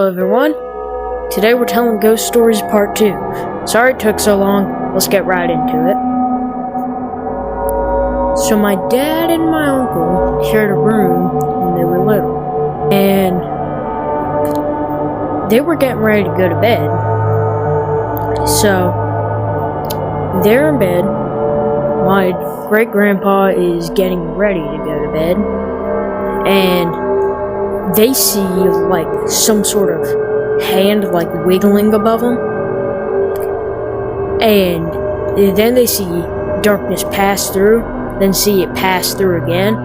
Hello everyone, today we're telling Ghost Stories Part 2. Sorry it took so long, let's get right into it. So my dad and my uncle shared a room when they were little, and they were getting ready to go to bed. So, they're in bed, my great-grandpa is getting ready to go to bed, and they see, like, some sort of hand, like, wiggling above them. And then they see darkness pass through, then see it pass through again.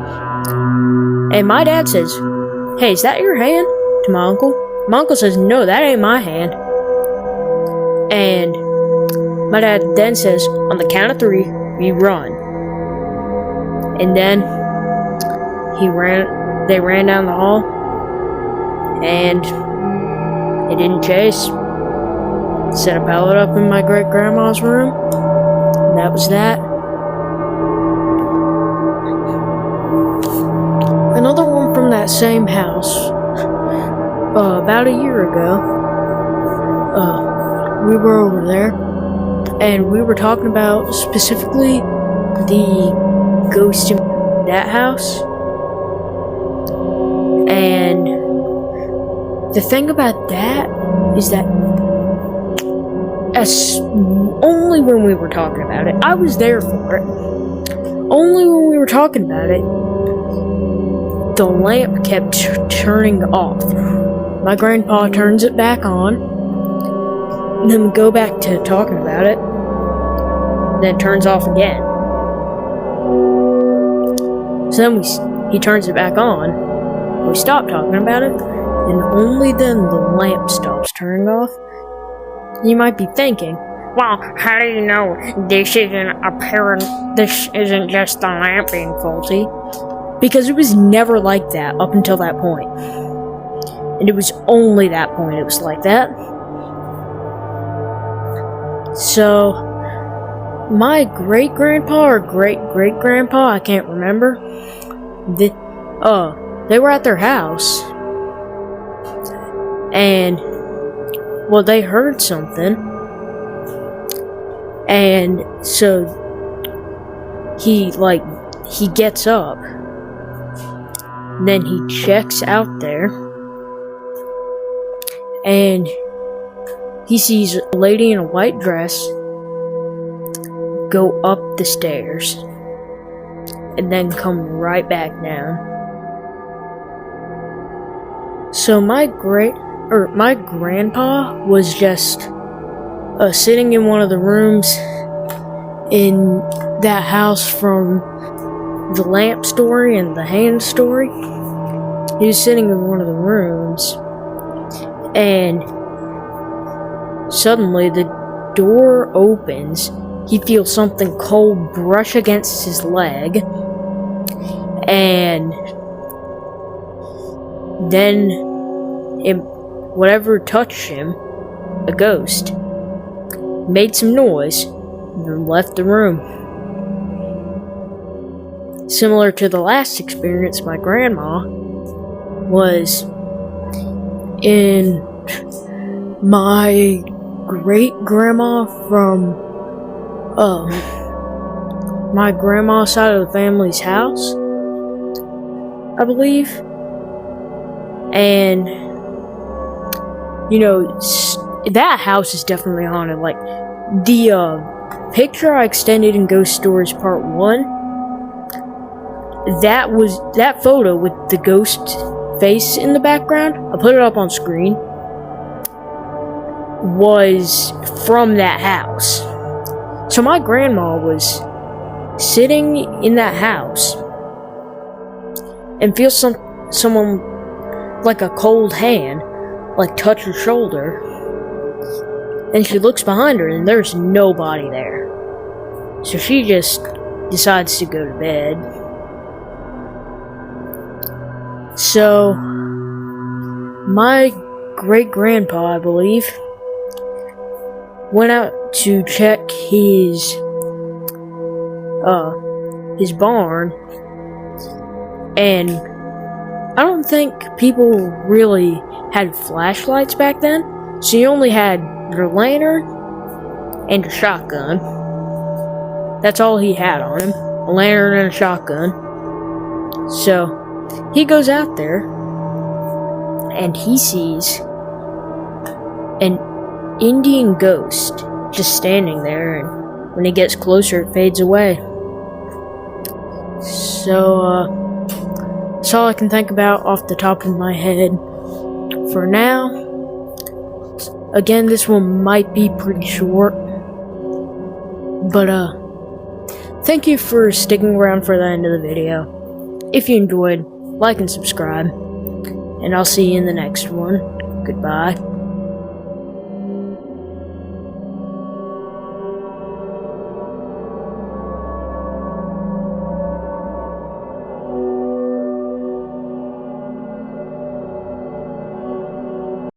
And my dad says, "Hey, is that your hand?" to my uncle. My uncle says, "No, that ain't my hand." And my dad then says, "On the count of 3, we run." And then they ran down the hall. And it didn't chase. Set a pallet up in my great-grandma's room. And that was that. Another one from that same house. About a year ago, we were over there, and we were talking about specifically the ghost in that house. And the thing about that is that only when we were talking about it, I was there for it, only when we were talking about it, the lamp kept turning off. My grandpa turns it back on, and then we go back to talking about it, then it turns off again. So then he turns it back on, we stop talking about it, and only then the lamp stops turning off. You might be thinking, "Well, how do you know this isn't just the lamp being faulty?" Because it was never like that up until that point. And it was only that point it was like that. So, my great-grandpa or great-great-grandpa, I can't remember, they were at their house. And, well, they heard something. And so he gets up. Then he checks out there. And he sees a lady in a white dress go up the stairs. And then come right back down. So my grandpa was just sitting in one of the rooms in that house from the lamp story and the hand story. He was sitting in one of the rooms, and suddenly the door opens. He feels something cold brush against his leg, and then whatever touched him, a ghost, made some noise and left the room. Similar to the last experience, my grandma was in my great-grandma from my grandma's side of the family's house, I believe. And you know, that house is definitely haunted. Like, the picture I extended in Ghost Stories Part 1, that photo with the ghost face in the background, I put it up on screen, was from that house. So my grandma was sitting in that house and feels someone like a cold hand, like, touch her shoulder, and she looks behind her and there's nobody there. So she just decides to go to bed. So my great-grandpa, I believe, went out to check his barn, and I don't think people really had flashlights back then, so you only had your lantern and your shotgun. That's all he had on him, a lantern and a shotgun. So he goes out there and he sees an Indian ghost just standing there, and when he gets closer it fades away. So that's all I can think about off the top of my head for now. Again, this one might be pretty short, but thank you for sticking around for the end of the video. If you enjoyed, like and subscribe, and I'll see you in the next one. Goodbye.